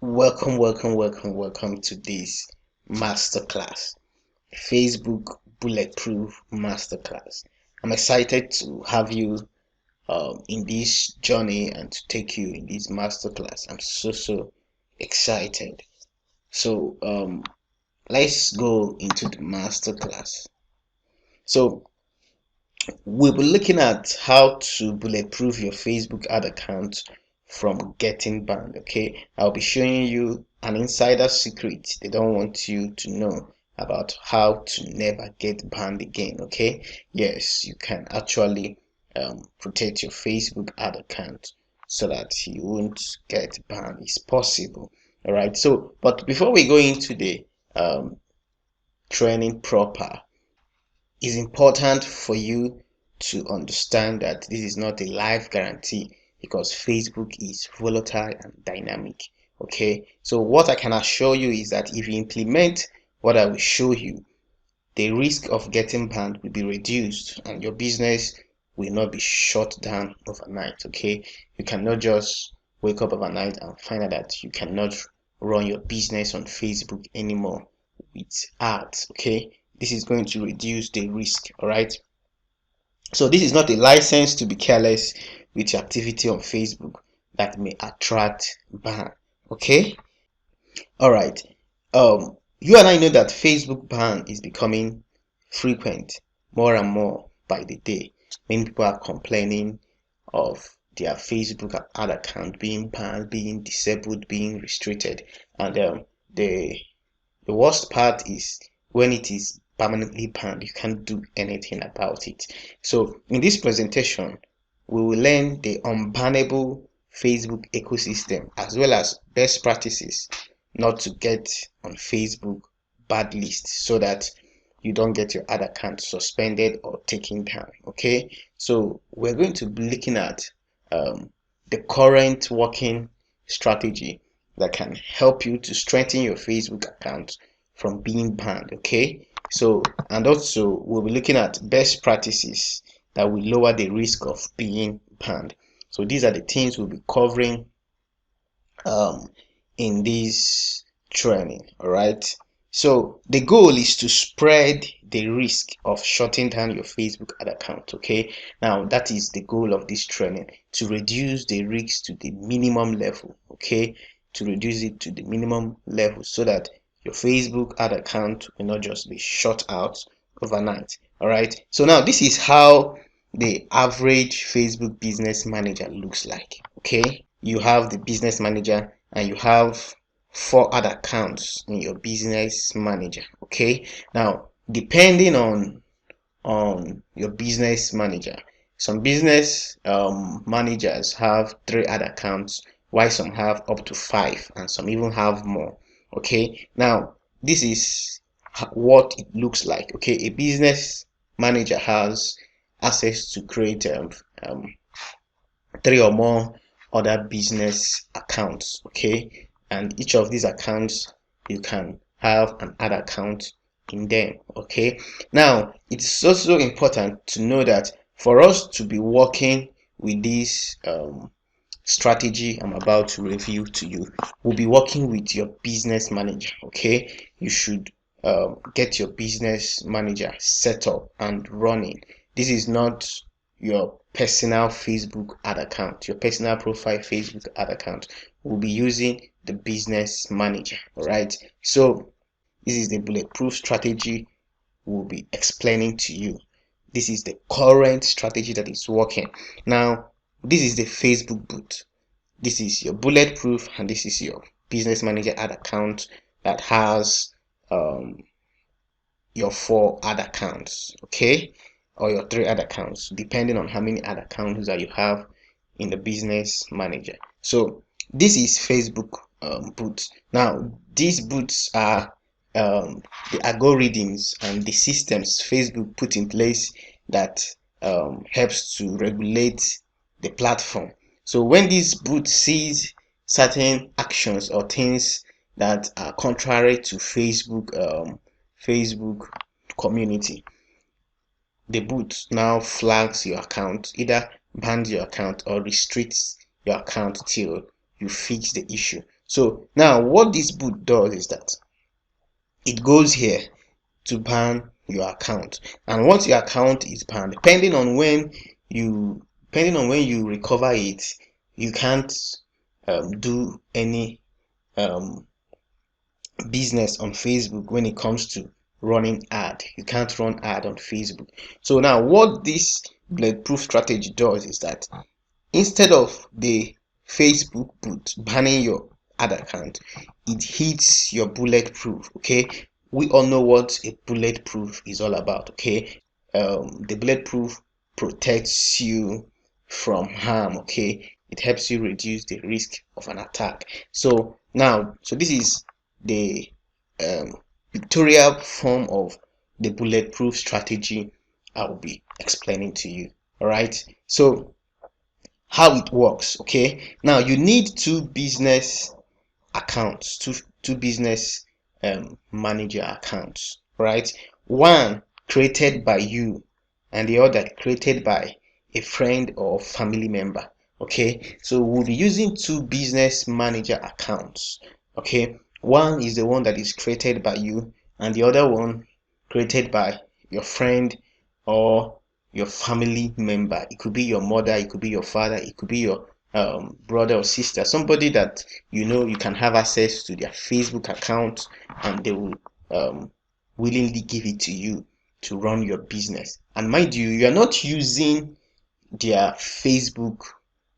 Welcome to this masterclass, Facebook Bulletproof Masterclass. I'm excited to have you in this journey and to take you in this masterclass. I'm so excited. So let's go into the masterclass. So we'll be looking at how to bulletproof your Facebook ad account from getting banned. Okay, I'll be showing you an insider secret they don't want you to know about how to never get banned again. Okay, yes, you can actually protect your Facebook ad account so that you won't get banned. It's possible. All right, so but before we go into the um, training proper, it's important for you to understand that this is not a life guarantee because Facebook is volatile and dynamic. Okay, so what I can assure you is that if you implement what I will show you, the risk of getting banned will be reduced and your business will not be shut down overnight. Okay, you cannot just wake up overnight and find out that you cannot run your business on Facebook anymore with ads. Okay, this is going to reduce the risk. All right, so this is not a license to be careless with your activity on Facebook that may attract ban. Okay, all right. You and I know that Facebook ban is becoming frequent more and more by the day. Many people are complaining of their Facebook ad account being banned, being disabled, being restricted, and the worst part is when it is permanently banned, you can't do anything about it. So in this presentation, we will learn the unbannable Facebook ecosystem as well as best practices not to get on Facebook bad list so that you don't get your ad account suspended or taken down. Okay, so we're going to be looking at the current working strategy that can help you to strengthen your Facebook account from being banned. Okay, so and also we'll be looking at best practices that will lower the risk of being banned. So these are the things we'll be covering um, in this training. All right, so the goal is to spread the risk of shutting down your Facebook ad account. Okay, now that is the goal of this training, to reduce the risk to the minimum level. Okay, to reduce it to the minimum level so that your Facebook ad account will not just be shut out overnight. All right, so now this is how the average Facebook business manager looks like. Okay, you have the business manager and you have four other accounts in your business manager. Okay, now depending on your business manager, some business managers have three other accounts while some have up to five and some even have more. Okay, now this is what it looks like. Okay, a business manager has access to create three or more other business accounts. Okay, and each of these accounts you can have an ad account in them. Okay, now it's also important to know that for us to be working with this strategy I'm about to review to you, we'll be working with your business manager. Okay, you should get your business manager set up and running. This is not your personal Facebook ad account, your personal profile Facebook ad account. We'll be using the business manager. All right, so this is the bulletproof strategy we'll be explaining to you. This is the current strategy that is working. Now, this is the Facebook boot. This is your bulletproof, and this is your business manager ad account that has your four ad accounts. Okay, or your three ad accounts, depending on how many ad accounts that you have in the business manager. So this is Facebook boots. Now these boots are the algorithms and the systems Facebook put in place that helps to regulate the platform. So when this boot sees certain actions or things that are contrary to Facebook community, the boot now flags your account, either bans your account or restricts your account till you fix the issue. So now what this boot does is that it goes here to ban your account, and once your account is banned, depending on when you recover it, you can't do any um, business on Facebook. When it comes to running ad, you can't run ad on Facebook. So now what this bulletproof strategy does is that instead of the Facebook boot banning your ad account, it hits your bulletproof. Okay, we all know what a bulletproof is all about. Okay, the bulletproof protects you from harm. Okay, it helps you reduce the risk of an attack. So now, so this is the pictorial form of the bulletproof strategy I will be explaining to you. All right, so how it works. Okay, now you need two business accounts, two business manager accounts, right? One created by you and the other created by a friend or family member. Okay, so we'll be using two business manager accounts. Okay, one is the one that is created by you and the other one created by your friend or your family member. It could be your mother, it could be your father, it could be your brother or sister, somebody that you can have access to their Facebook account, and they will willingly give it to you to run your business. And mind you, you are not using their Facebook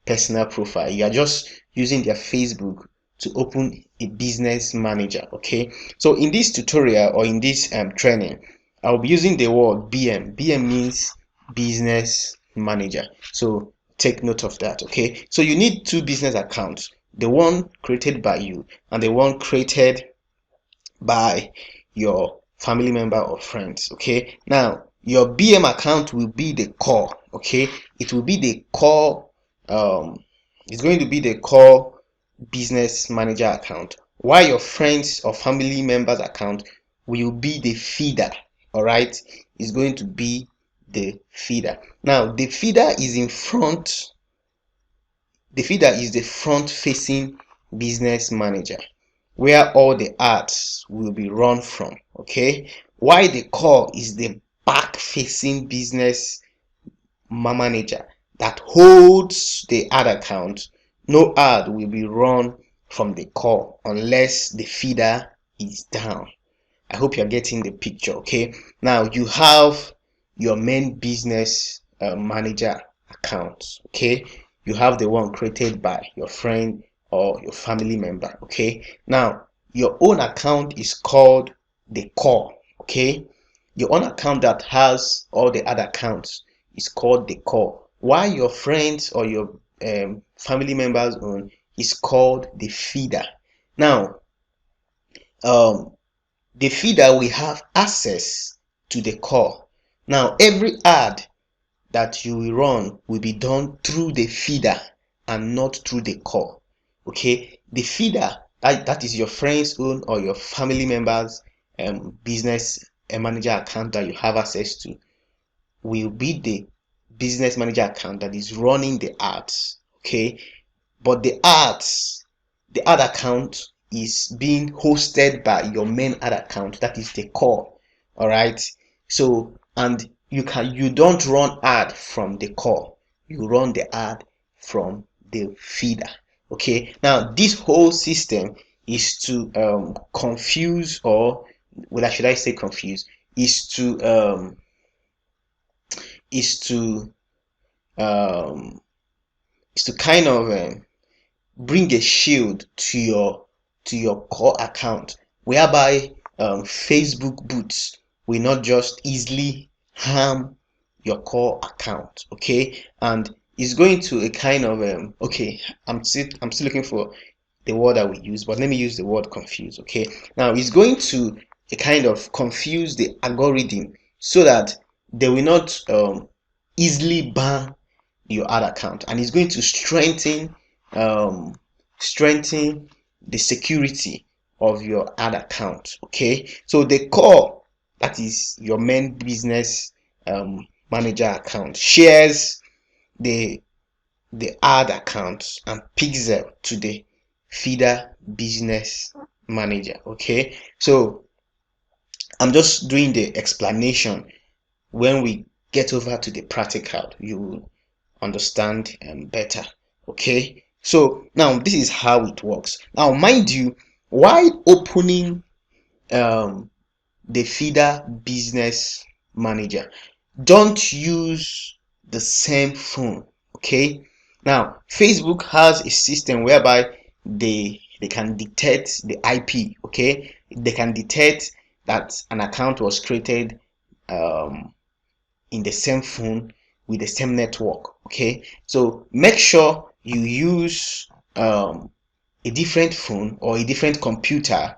personal profile, you are just using their Facebook to open a business manager. Okay, so in this tutorial or in this training, I'll be using the word BM means business manager, so take note of that. Okay, so you need two business accounts, the one created by you and the one created by your family member or friends. Okay, now your BM account will be the core. Okay, it will be the core, it's going to be the core business manager account, while your friends or family members account will be the feeder. All right, it's going to be the feeder. Now the feeder is in front, the feeder is the front facing business manager where all the ads will be run from. Okay, while the core is the back facing business manager that holds the ad account. No ad will be run from the core unless the feeder is down. I hope you're getting the picture. Okay, now you have your main business manager account. Okay, you have the one created by your friend or your family member. Okay, now your own account is called the core. Okay, your own account that has all the other accounts is called the core, while your friends or your family members own is called the feeder. Now the feeder will have access to the core. Now every ad that you will run will be done through the feeder and not through the core. Okay, the feeder, that is your friend's own or your family members business manager account that you have access to, will be the business manager account that is running the ads. Okay, but the ad account is being hosted by your main ad account, that is the core. All right, so and you don't run ad from the core, you run the ad from the feeder. Okay, now this whole system is to confuse, or well, should I say confuse, is to is to um is to kind of bring a shield to your core account, whereby Facebook boots will not just easily harm your core account. Okay, and it's going to a kind of okay, I'm still looking for the word I will use, but let me use the word confuse. Okay, now it's going to a kind of confuse the algorithm so that they will not easily ban your ad account, and it's going to um, strengthen the security of your ad account. Okay, so the core, that is your main business manager account, shares the ad account and pixel to the feeder business manager. Okay, so I'm just doing the explanation. When we get over to the practical, you will understand better. Okay, so now this is how it works. Now mind you, while opening the feeder business manager, don't use the same phone. Okay, now Facebook has a system whereby they can detect the IP. Okay, they can detect that an account was created um, in the same phone with the same network. Okay, so make sure you use a different phone or a different computer,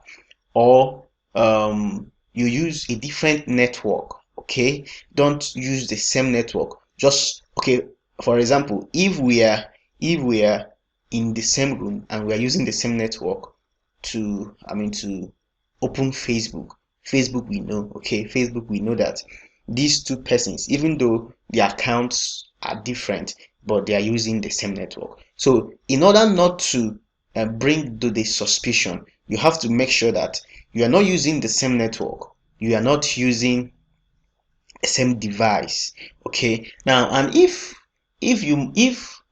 or you use a different network. Okay, don't use the same network. Just okay, for example, if we are in the same room and we are using the same network to open Facebook, we know. Okay, Facebook, we know that these two persons, even though their accounts are different, but they are using the same network. So in order not to bring to the suspicion, you have to make sure that you are not using the same network, you are not using the same device. Okay, now, and if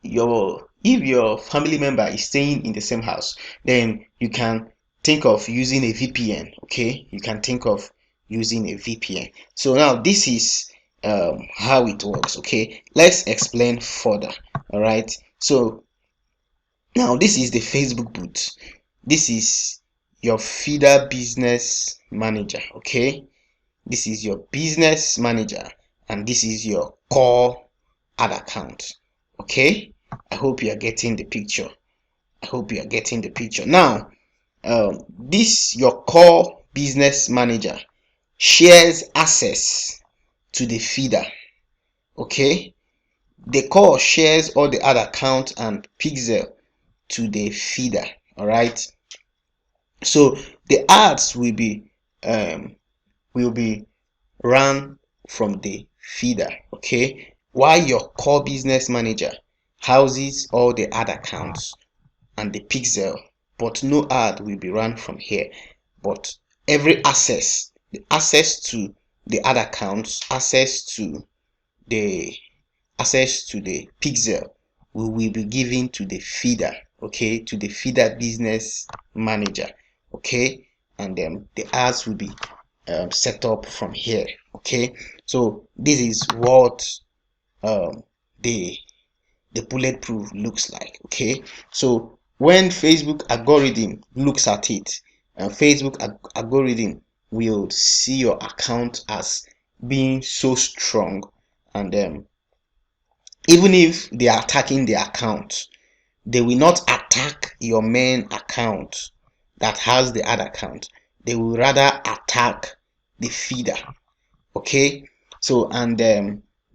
your family member is staying in the same house, then you can think of using a VPN. Okay, you can think of using a VPN. So now this is how it works. Okay, let's explain further. All right, so now this is the Facebook booth. This is your feeder business manager. Okay, this is your business manager, and this is your core ad account. Okay, I hope you are getting the picture. I hope you are getting the picture. Now, this your core business manager shares access to the feeder. Okay, the core shares all the ad account and pixel to the feeder. All right, so the ads will be run from the feeder. Okay, while your core business manager houses all the ad accounts and the pixel, but no ad will be run from here. But every access to the ad accounts, the access to the pixel will be given to the feeder. Okay, to the feeder business manager. Okay, and then the ads will be set up from here. Okay, so this is what um, the bulletproof looks like. Okay, so when Facebook algorithm looks at it, Facebook algorithm will see your account as being so strong, and even if they are attacking the account, they will not attack your main account that has the ad account. They will rather attack the feeder. Okay, so and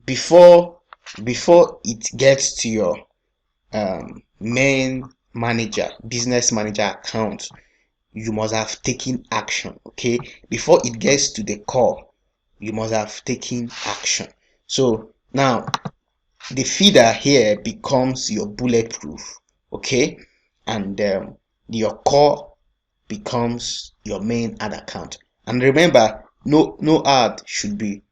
before it gets to your main business manager account, you must have taken action. Okay, before it gets to the core, you must have taken action. So now the feeder here becomes your bulletproof. Okay, and your core becomes your main ad account. And remember, no ad should be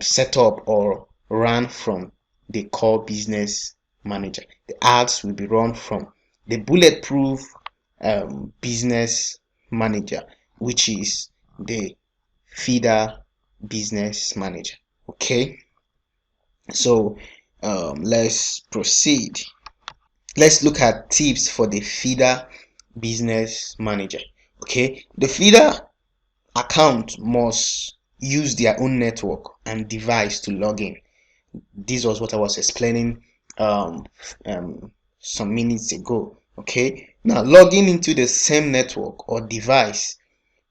set up or run from the core business manager. The ads will be run from the bulletproof business manager, which is the feeder business manager. Okay, so let's proceed. Let's look at tips for the feeder business manager. Okay, the feeder account must use their own network and device to log in. This was what I was explaining some minutes ago. Okay, now logging into the same network or device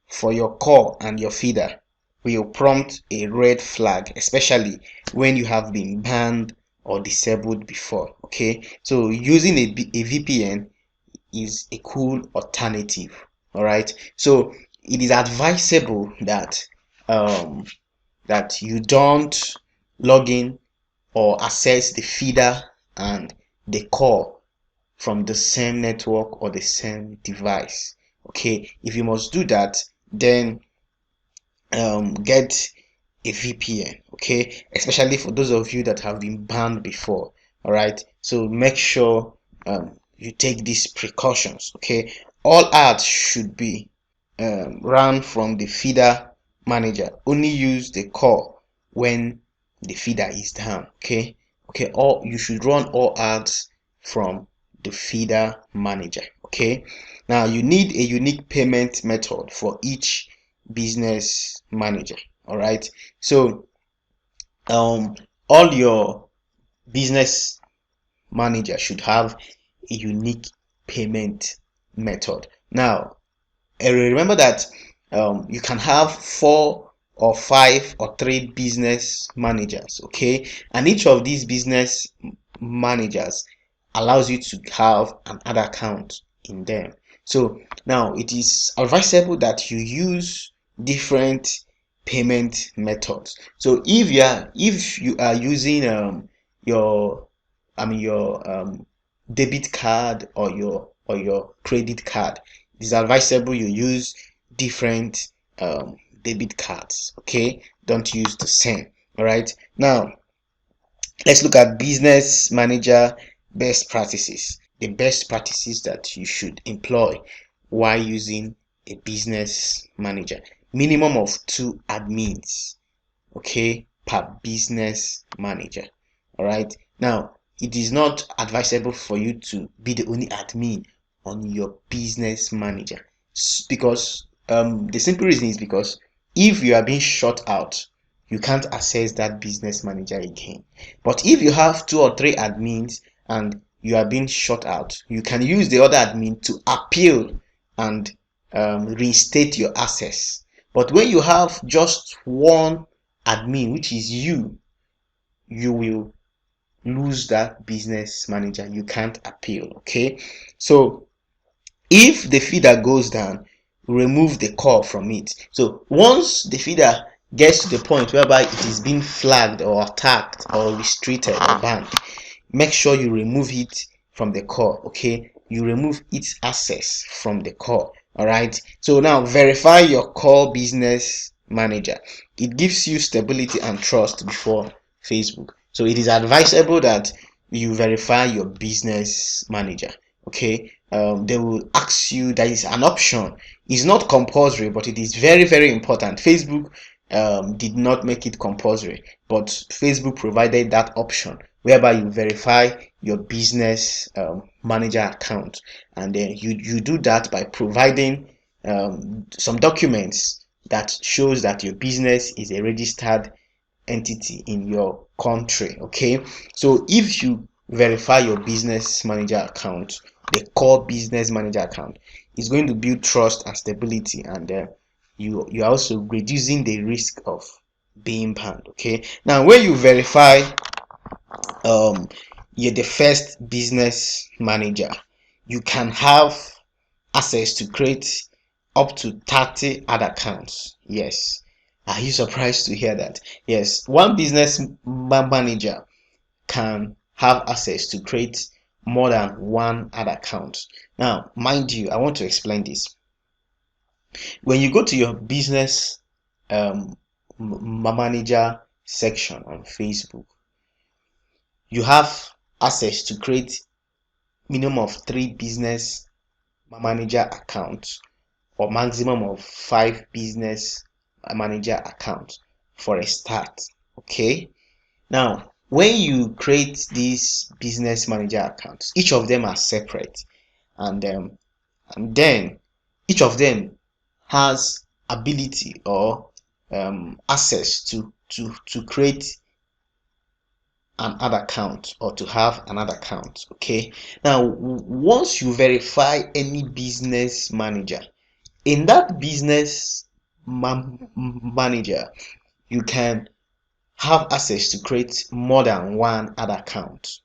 for your core and your feeder will prompt a red flag, especially when you have been banned or disabled before. Okay, so using a VPN is a cool alternative. All right, so it is advisable that you don't log in or access the feeder and the core from the same network or the same device. Okay, if you must do that, then get a VPN. Okay, especially for those of you that have been banned before. All right, so make sure you take these precautions. Okay, all ads should be run from the feeder manager. Only use the core when the feeder is down. Okay, all you should run all ads from the feeder manager. Okay, now you need a unique payment method for each business manager. All right, so all your business manager should have a unique payment method. Now remember that you can have 4 or 5 or 3 business managers. Okay, and each of these business managers allows you to have an ad account in them. So now it is advisable that you use different payment methods. So if you are using your your debit card or your credit card, it is advisable you use different debit cards. Okay, don't use the same. All right, now let's look at business manager best practices. The best practices that you should employ while using a business manager: minimum of 2 admins, okay, per business manager. All right, now it is not advisable for you to be the only admin on your business manager, because the simple reason is because if you are being shut out, you can't access that business manager again. But if you have 2 or 3 admins and you are being shut out, you can use the other admin to appeal and reinstate your access. But when you have just one admin, which is you will lose that business manager. You can't appeal. Okay, so if the feeder goes down, remove the core from it. So once the feeder gets to the point whereby it is being flagged or attacked or restricted or banned, make sure you remove it from the core. Okay, you remove its access from the core. All right, so now verify your core business manager. It gives you stability and trust before Facebook. So it is advisable that you verify your business manager. Okay, they will ask you. There is an option. It's not compulsory, but it is very, very important. Facebook did not make it compulsory, but Facebook provided that option whereby you verify your business manager account, and then you do that by providing some documents that shows that your business is a registered entity in your country. Okay, so if you verify your business manager account, the core business manager account, is going to build trust and stability, and you are also reducing the risk of being banned. Okay, now when you verify you're the first business manager, you can have access to create up to 30 ad accounts. Yes, are you surprised to hear that? Yes, one business manager can have access to create more than one ad account. Now mind you, I want to explain this. When you go to your business manager section on Facebook, you have access to create minimum of 3 business manager accounts or maximum of 5 business manager accounts for a start. Okay, now when you create these business manager accounts, each of them are separate, and then each of them has ability or access to create an ad account or to have another account. Okay, now once you verify any business manager, in that business manager, you can have access to create more than one ad account.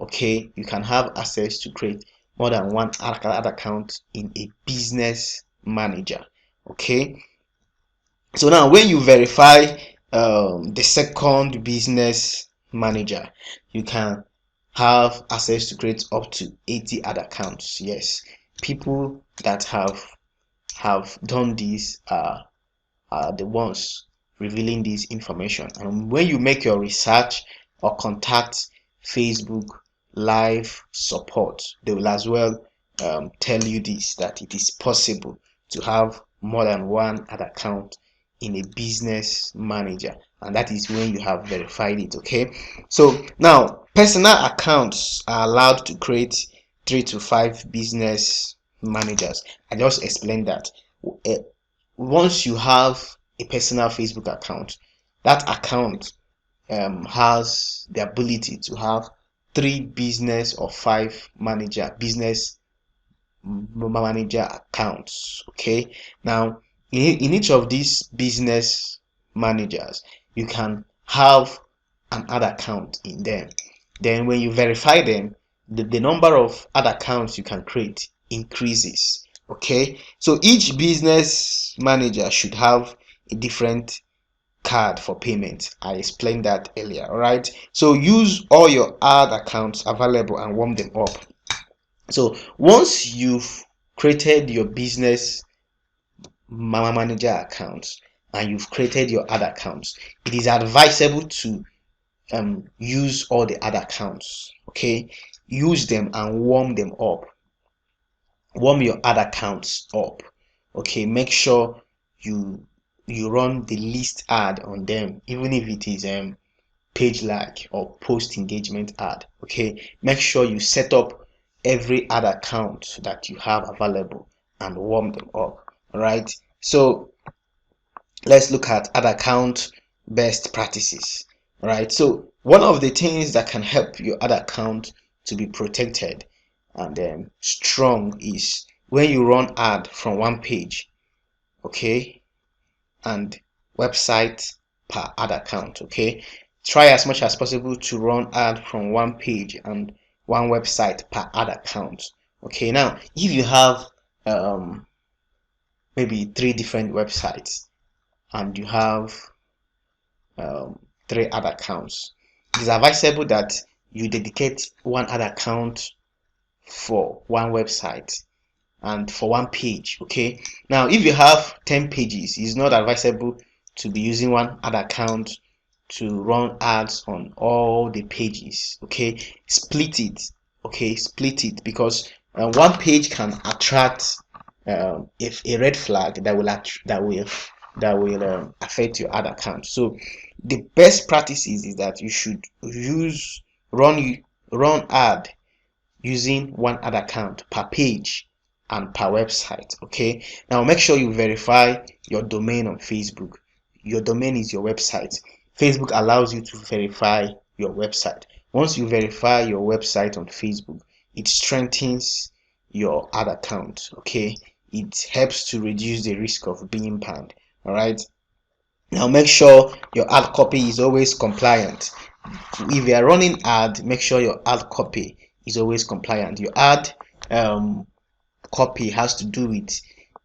Okay, you can have access to create more than one ad account in a business manager. Okay, so now when you verify the second business manager, you can have access to create up to 80 ad accounts. Yes, people that have done this are the ones revealing this information. And when you make your research or contact Facebook live support, they will as well tell you this, that it is possible to have more than one ad account in a business manager, and that is when you have verified it. Okay, so now personal accounts are allowed to create 3 to 5 business managers. I just explained that. Once you have a personal Facebook account, that account has the ability to have 3 business or 5 manager accounts. Okay, now in each of these business managers, you can have an ad account in them. Then when you verify them, the number of ad accounts you can create increases. Okay, so each business manager should have a different card for payment. I explained that earlier. All right, so use all your ad accounts available and warm them up. So once you've created your business manager accounts and you've created your ad accounts, it is advisable to use all the ad accounts. Okay, use them and warm them up. Warm your ad accounts up. Okay, make sure you run the least ad on them, even if it is page like or post engagement ad. Okay, make sure you set up every ad account that you have available and warm them up. All right, so let's look at ad account best practices. All right, so one of the things that can help your ad account to be protected and strong is when you run ad from one page, okay, and website per ad account. Okay, try as much as possible to run ad from one page and one website per ad account. Okay, now if you have maybe 3 different websites and you have um, 3 ad accounts, it is advisable that you dedicate one ad account for one website and for one page. Okay, now if you have 10 pages, it's not advisable to be using one ad account to run ads on all the pages. Okay, split it. Okay, split it, because one page can attract if a red flag that will affect your ad account. So the best practices is that you should run ad using one ad account per page and per website. Okay, now make sure you verify your domain on Facebook. Your domain is your website. Facebook allows you to verify your website. Once you verify your website on Facebook, it strengthens your ad account. Okay, it helps to reduce the risk of being banned. All right, now make sure your ad copy is always compliant. If you are running ad, make sure your ad copy is always compliant. Your ad copy has to do with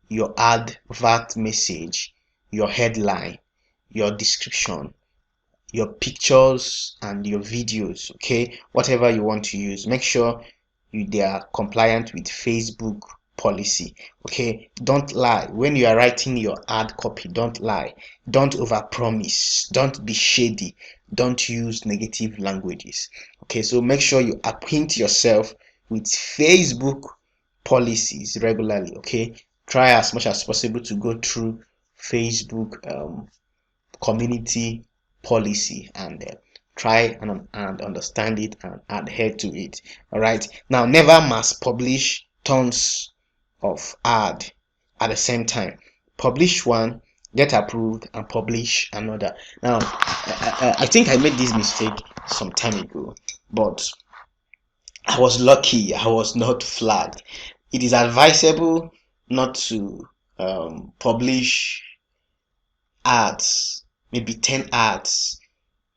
your advert message, your headline, your description, your pictures, and your videos. Okay, whatever you want to use, make sure they are compliant with Facebook policy. Okay, don't lie when you are writing your ad copy. Don't lie, don't overpromise, don't be shady, don't use negative languages. Okay, so make sure you acquaint yourself with Facebook policies regularly. Okay, try as much as possible to go through Facebook community policy and try and understand it and adhere to it. All right, now never mass publish tons of ad at the same time. Publish one, get approved, and publish another. Now I think I made this mistake some time ago, but I was lucky I was not flagged. It is advisable not to publish ads, maybe 10 ads,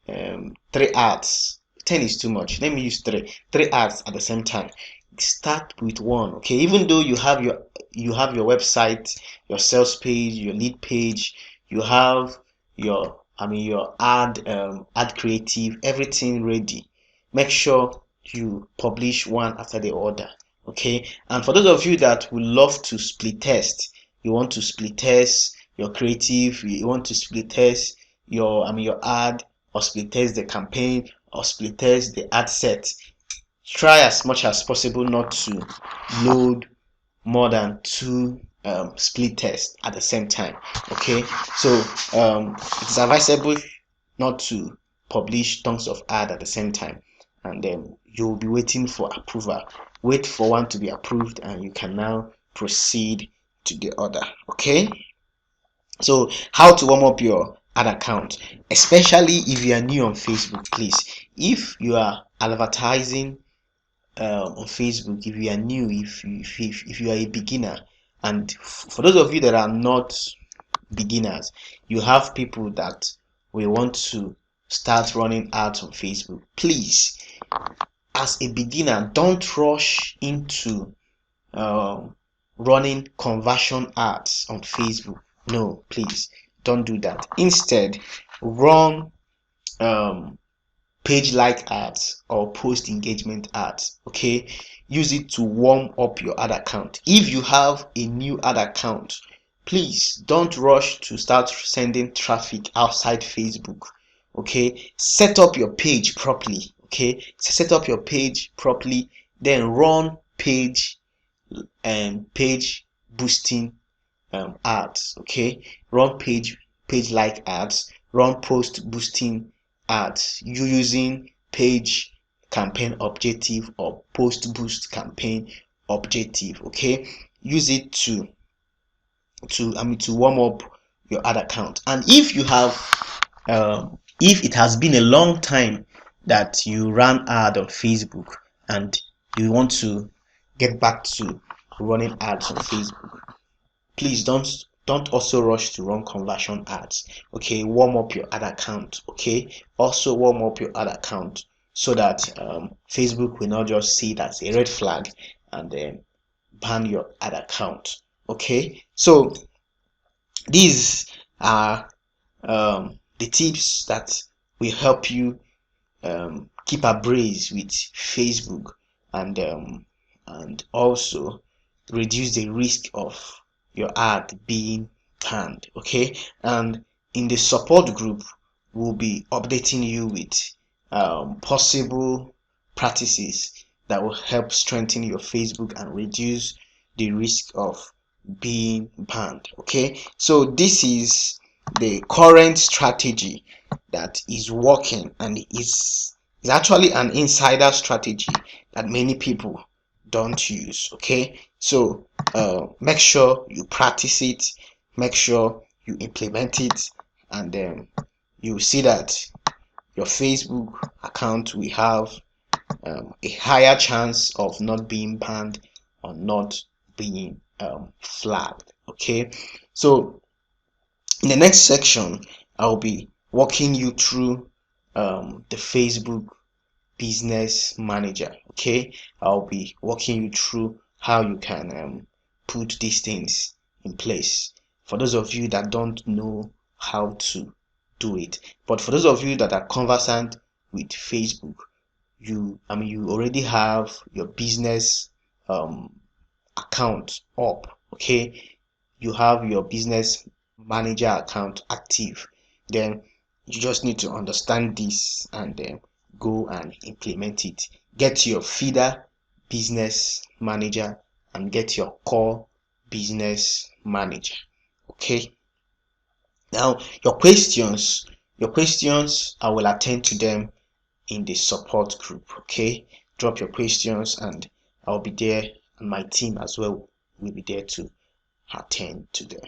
3 ads. 10 is too much. Let me use 3 ads at the same time. Start with one. Okay, even though you have your website, your sales page, your lead page, you have your ad creative, everything ready. Make sure you publish one after the other. Okay, and for those of you that would love to split test, you want to split test your creative, you want to split test your ad, or split test the campaign, or split test the ad set, try as much as possible not to load more than two split tests at the same time. Okay, so it's advisable not to publish tons of ad at the same time, and then you'll be waiting for approval. Wait for one to be approved and you can now proceed to the other. Okay, so how to warm up your ad account, especially if you are new on Facebook. Please, if you are advertising on Facebook, if you are new, if you are a beginner, and for those of you that are not beginners, you have people that will want to start running ads on Facebook. Please, as a beginner, don't rush into um, running conversion ads on Facebook. No, please don't do that. Instead, run um, page like ads or post engagement ads. Okay, use it to warm up your ad account. If you have a new ad account, please don't rush to start sending traffic outside Facebook. Okay, set up your page properly. Okay, set up your page properly, then run page boosting ads. Okay, run page like ads, run post boosting ads, you using page campaign objective or post boost campaign objective. Okay, use it to warm up your ad account. And if you have if it has been a long time that you ran ad on Facebook and you want to get back to running ads on Facebook, please don't also rush to run conversion ads. Okay, warm up your ad account. Okay, also warm up your ad account so that Facebook will not just see it as a red flag and then ban your ad account. Okay, so these are the tips that will help you keep abreast with Facebook, and also reduce the risk of your ad being banned. Okay, and in the support group, we'll be updating you with possible practices that will help strengthen your Facebook and reduce the risk of being banned. Okay, so this is the current strategy that is working, and is actually an insider strategy that many people don't use. Okay, so make sure you practice it, make sure you implement it, and then you see that your Facebook account will have a higher chance of not being banned or not being flagged. Okay, so in the next section, I'll be walking you through the Facebook business manager. Okay, I'll be walking you through how you can put these things in place for those of you that don't know how to do it. But for those of you that are conversant with Facebook, you already have your business account up. Okay, you have your business manager account active, then you just need to understand this and then go and implement it. Get your feeder business manager and get your core business manager. Okay, now your questions I will attend to them in the support group. Okay, drop your questions and I'll be there, and my team as well will be there to attend to them.